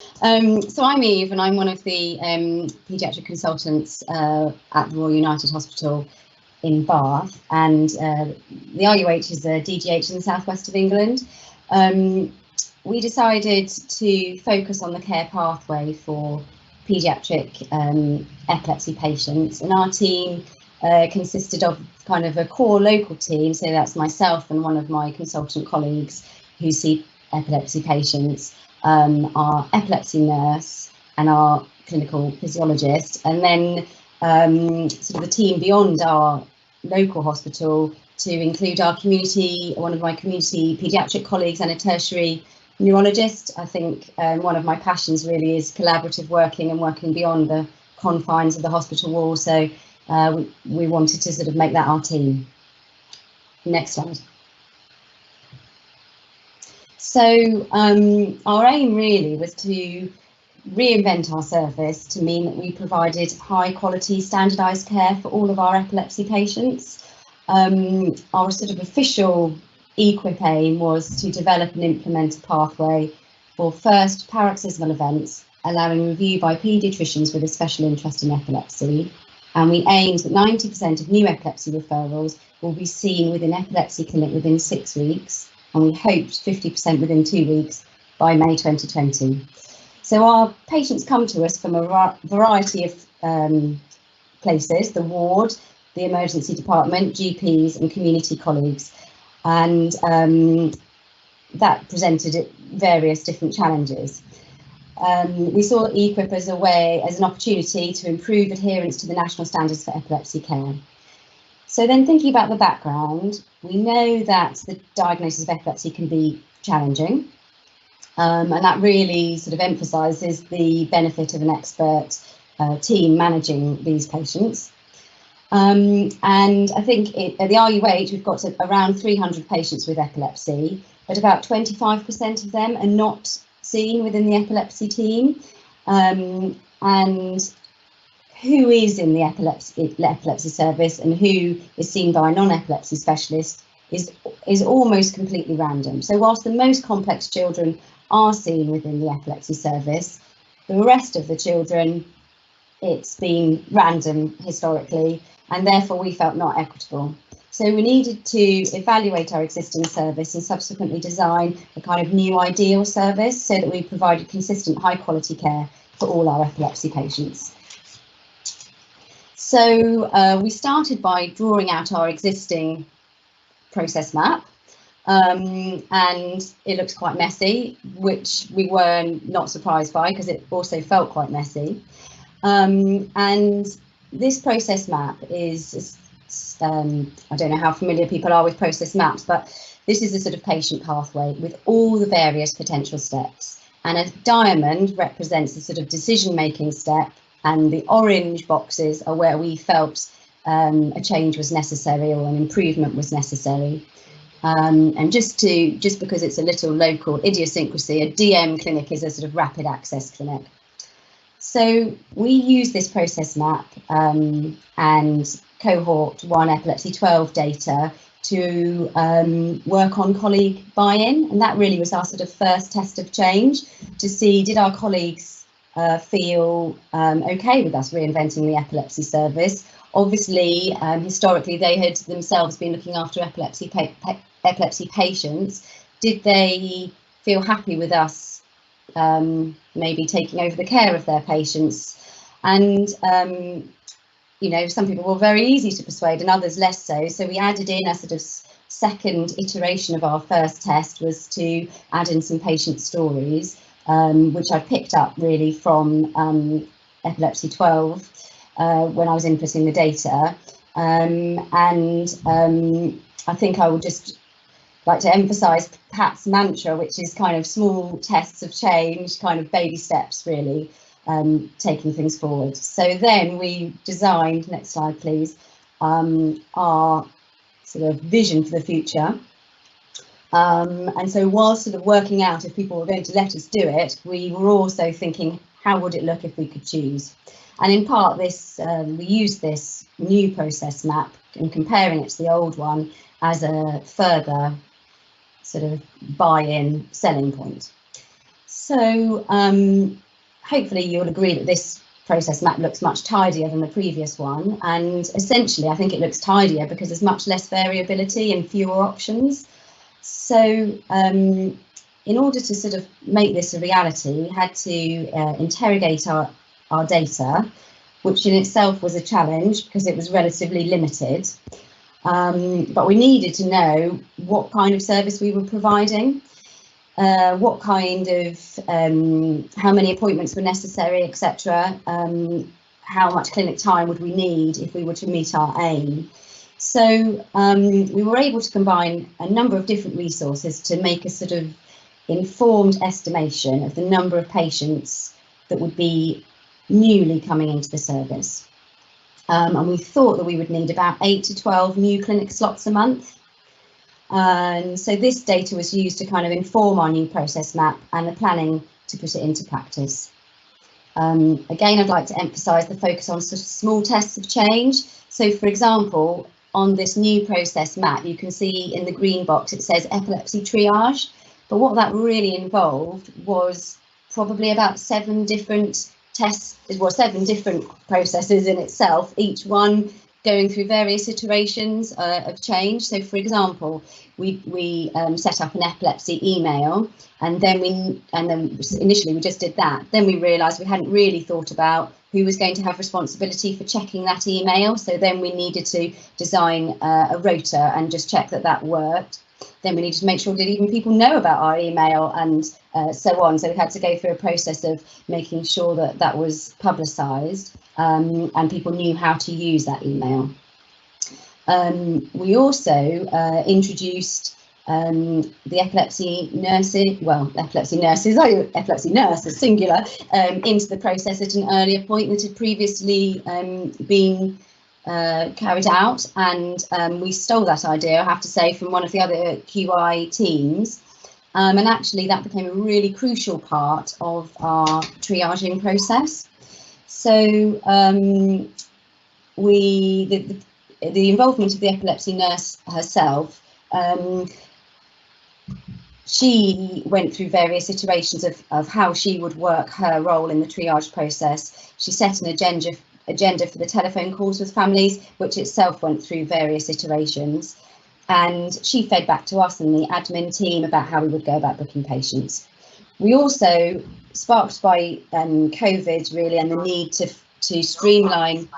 So I'm Eve, and I'm one of the paediatric consultants at the Royal United Hospital in Bath, and the RUH is a DGH in the southwest of England. We decided to focus on the care pathway for paediatric epilepsy patients, and our team consisted of kind of a core local team, so that's myself and one of my consultant colleagues who see epilepsy patients, our epilepsy nurse and our clinical physiologist, and then sort of the team beyond our local hospital to include our community, one of my community paediatric colleagues and a tertiary neurologist. I think one of my passions really is collaborative working and working beyond the confines of the hospital wall, so we wanted to sort of make that our team. Next slide. So our aim really was to reinvent our service to mean that we provided high quality standardised care for all of our epilepsy patients. Our sort of official EQIP aim was to develop and implement a pathway for first paroxysmal events, allowing review by paediatricians with a special interest in epilepsy. And we aimed that 90% of new epilepsy referrals will be seen within epilepsy clinic within 6 weeks, and we hoped 50% within 2 weeks by May 2020. So our patients come to us from a variety of places: the ward, the emergency department, GPs and community colleagues, and that presented various different challenges. We saw EQIP as an opportunity to improve adherence to the national standards for epilepsy care. So then, thinking about the background, we know that the diagnosis of epilepsy can be challenging, and that really sort of emphasises the benefit of an expert team managing these patients. And I think at the RUH we've got around 300 patients with epilepsy, but about 25% of them are not seen within the epilepsy team. And who is in the epilepsy service and who is seen by a non-epilepsy specialist is almost completely random. So whilst the most complex children are seen within the epilepsy service, the rest of the children, it's been random historically, and therefore we felt not equitable. So we needed to evaluate our existing service and subsequently design a kind of new ideal service so that we provided consistent high quality care for all our epilepsy patients. So we started by drawing out our existing process map, and it looks quite messy, which we were not surprised by because it also felt quite messy. And this process map is, I don't know how familiar people are with process maps, but this is a sort of patient pathway with all the various potential steps. And a diamond represents the sort of decision-making step, and the orange boxes are where we felt a change was necessary or an improvement was necessary. And just because it's a little local idiosyncrasy, a DM clinic is a sort of rapid access clinic. So we use this process map and cohort 1 epilepsy 12 data to work on colleague buy-in, and that really was our sort of first test of change to see, did our colleagues feel okay with us reinventing the epilepsy service. Obviously, historically they had themselves been looking after epilepsy patients. Did they feel happy with us maybe taking over the care of their patients? And you know, some people were very easy to persuade and others less so. So we added in a sort of second iteration of our first test, was to add in some patient stories, which I picked up really from Epilepsy 12 when I was inputting the data. I think I would just like to emphasise Pat's mantra, which is kind of small tests of change, kind of baby steps really, taking things forward. So then we designed, next slide please, our sort of vision for the future. And so while sort of working out if people were going to let us do it, we were also thinking, how would it look if we could choose? And in part this, we used this new process map and comparing it to the old one as a further sort of buy-in selling point. So hopefully you'll agree that this process map looks much tidier than the previous one, and essentially I think it looks tidier because there's much less variability and fewer options. So in order to sort of make this a reality, we had to interrogate our data, which in itself was a challenge because it was relatively limited. But we needed to know what kind of service we were providing, what kind of, how many appointments were necessary, etc. How much clinic time would we need if we were to meet our aim. So we were able to combine a number of different resources to make a sort of informed estimation of the number of patients that would be newly coming into the service. And we thought that we would need about 8 to 12 new clinic slots a month. And so this data was used to kind of inform our new process map and the planning to put it into practice. Again, I'd like to emphasise the focus on sort of small tests of change. So, for example, on this new process map, you can see in the green box it says epilepsy triage. But what that really involved was probably about 7 different tests, well, 7 different processes in itself, each one going through various iterations of change. So, for example, we set up an epilepsy email, and then initially we just did that. Then we realised we hadn't really thought about who was going to have responsibility for checking that email. So then we needed to design a rota and just check that that worked. Then we needed to make sure that even people know about our email and so on. So we had to go through a process of making sure that that was publicised and people knew how to use that email. We also introduced the epilepsy nurses, epilepsy nurses, singular, into the process at an earlier point that had previously been carried out, and we stole that idea, I have to say, from one of the other QI teams, and actually that became a really crucial part of our triaging process. So the involvement of the epilepsy nurse herself, she went through various iterations of how she would work her role in the triage process. She set an agenda for the telephone calls with families, which itself went through various iterations, and she fed back to us and the admin team about how we would go about booking patients. We also, sparked by COVID really, and the need to streamline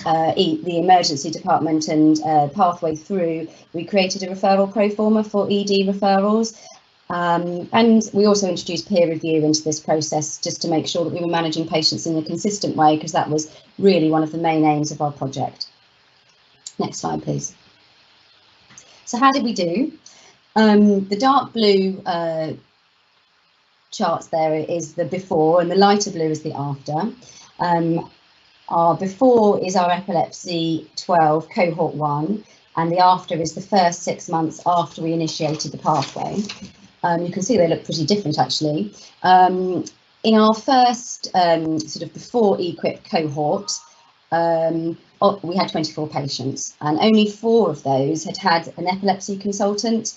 the emergency department and pathway through, we created a referral pro forma for ED referrals. And we also introduced peer review into this process just to make sure that we were managing patients in a consistent way, because that was really one of the main aims of our project. Next slide, please. So how did we do? The dark blue charts there is the before, and the lighter blue is the after. Our before is our epilepsy 12 cohort 1, and the after is the first 6 months after we initiated the pathway. You can see they look pretty different actually. In our first sort of before EQIP cohort, we had 24 patients, and only 4 of those had had an epilepsy consultant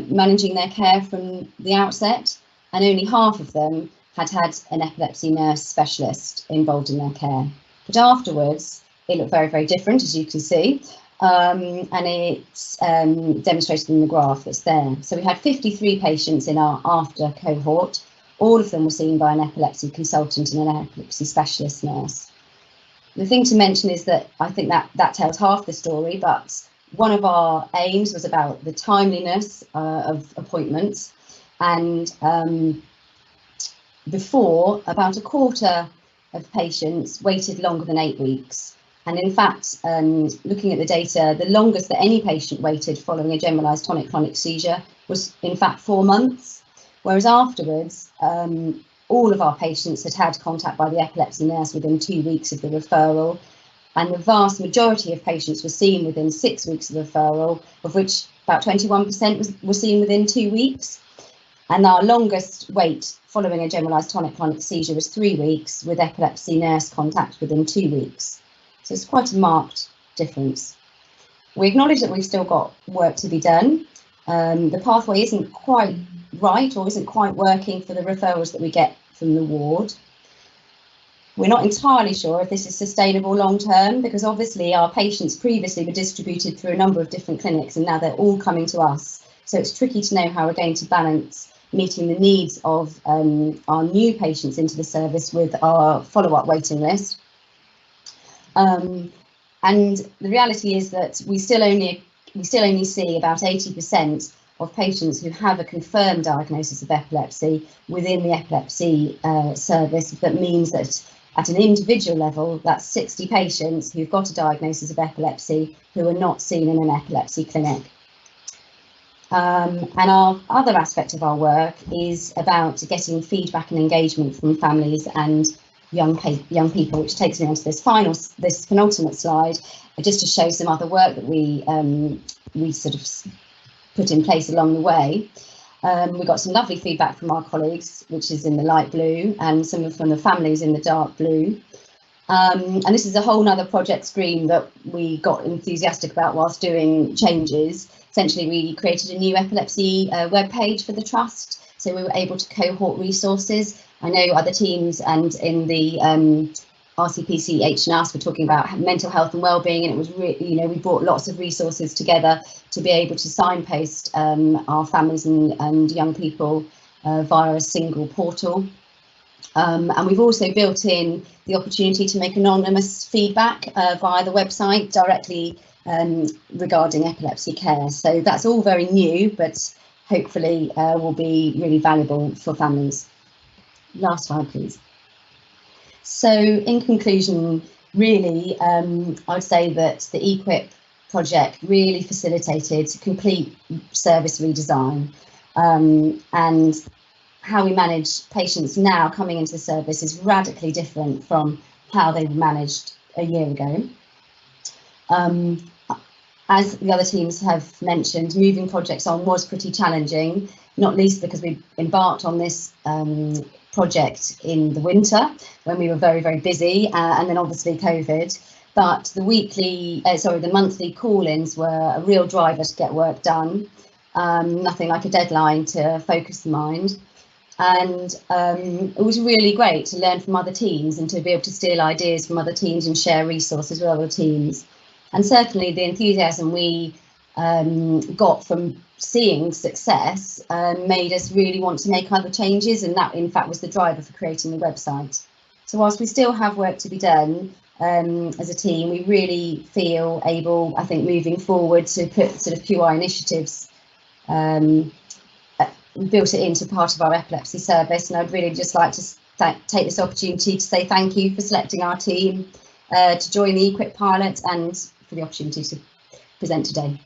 managing their care from the outset, and only half of them had had an epilepsy nurse specialist involved in their care. But afterwards, it looked very, very different, as you can see. And it's demonstrated in the graph that's there. So we had 53 patients in our after cohort. All of them were seen by an epilepsy consultant and an epilepsy specialist nurse. The thing to mention is that I think that tells half the story, but one of our aims was about the timeliness of appointments, and before, about a quarter of patients waited longer than 8 weeks. And in fact, looking at the data, the longest that any patient waited following a generalised tonic-clonic seizure was in fact 4 months, whereas afterwards, all of our patients had had contact by the epilepsy nurse within 2 weeks of the referral, and the vast majority of patients were seen within 6 weeks of referral, of which about 21% were seen within 2 weeks. And our longest wait following a generalised tonic-clonic seizure was 3 weeks, with epilepsy nurse contact within 2 weeks. So it's quite a marked difference. We acknowledge that we've still got work to be done, The pathway isn't quite right or isn't quite working for the referrals that we get from the ward. We're not entirely sure if this is sustainable long term, because obviously our patients previously were distributed through a number of different clinics and now they're all coming to us. So it's tricky to know how we're going to balance meeting the needs of our new patients into the service with our follow-up waiting list. And the reality is that we still only see about 80% of patients who have a confirmed diagnosis of epilepsy within the epilepsy service. That means that at an individual level, that's 60 patients who've got a diagnosis of epilepsy who are not seen in an epilepsy clinic. And our other aspect of our work is about getting feedback and engagement from families and young people, which takes me on to this penultimate slide, just to show some other work that we sort of put in place along the way. We got some lovely feedback from our colleagues, which is in the light blue, and some from the families in the dark blue. And this is a whole nother project stream that we got enthusiastic about whilst doing changes. Essentially, we created a new epilepsy webpage for the trust, so we were able to cohort resources. I know other teams and in the RCPC H&S were talking about mental health and wellbeing, and it was really, we brought lots of resources together to be able to signpost our families and young people via a single portal. And we've also built in the opportunity to make anonymous feedback via the website directly regarding epilepsy care. So that's all very new, but hopefully will be really valuable for families. Last slide, please. So in conclusion, really, I'd say that the EQIP project really facilitated complete service redesign, and how we manage patients now coming into the service is radically different from how they were managed a year ago. As the other teams have mentioned, moving projects on was pretty challenging, not least because we embarked on this project in the winter when we were very, very busy, and then obviously COVID. But the monthly call-ins were a real driver to get work done. Nothing like a deadline to focus the mind. And it was really great to learn from other teams and to be able to steal ideas from other teams and share resources with other teams. And certainly the enthusiasm we got from seeing success made us really want to make other changes, and that in fact was the driver for creating the website. So whilst we still have work to be done as a team, we really feel able, I think, moving forward to put sort of QI initiatives, built it into part of our epilepsy service. And I'd really just like to take this opportunity to say thank you for selecting our team to join the EQIP pilot and for the opportunity to present today.